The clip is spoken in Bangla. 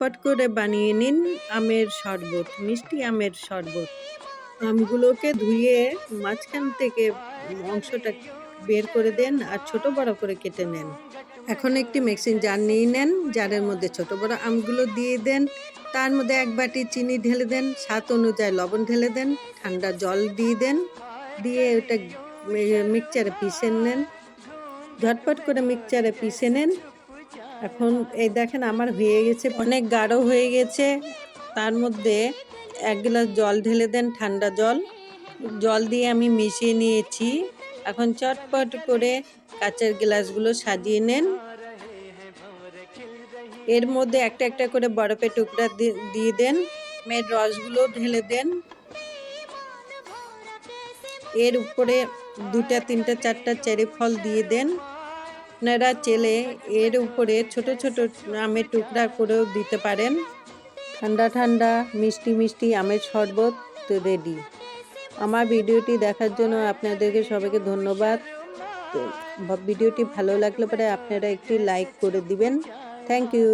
ঝটপট করে বানিয়ে নিন আমের শরবত, মিষ্টি আমের শরবত। আমগুলোকে ধুয়ে মাঝখান থেকে অংশটা বের করে দেন আর ছোট বড় করে কেটে নেন। এখন একটি মিক্সিং জার নিয়ে নেন, জারের মধ্যে ছোট বড় আমগুলো দিয়ে দেন, তার মধ্যে 1 বাটি চিনি ঢেলে দেন, স্বাদ অনুযায়ী লবণ ঢেলে দেন, ঠান্ডা জল দিয়ে দেন, দিয়ে ওটা মিক্সচারে পিষে নেন। ঝটপট করে মিক্সচারে পিষে নেন। এখন এই দেখেন আমার হয়ে গেছে, অনেক গাঢ় হয়ে গেছে। তার মধ্যে 1 গ্লাস জল ঢেলে দেন, ঠান্ডা জল। জল দিয়ে আমি মিশিয়ে নিয়েছি। এখন চটপট করে কাঁচের গ্লাসগুলো সাজিয়ে নেন। এর মধ্যে একটা একটা করে বরফের টুকরা দিয়ে দেন, আমের রসগুলো ঢেলে দেন। এর উপরে 2টা 3টা 4টা চেরি ফল দিয়ে দেন। আপনারা চেলে এর উপরে ছোট ছোট আমের টুকরা করেও দিতে পারেন। ঠান্ডা ঠান্ডা মিষ্টি মিষ্টি আমের শরবত রেডি। আমার ভিডিওটি দেখার জন্য আপনাদেরকে সবাইকে ধন্যবাদ। ভিডিওটি ভালো লাগলে পরে আপনারা একটি লাইক করে দিবেন। Thank you.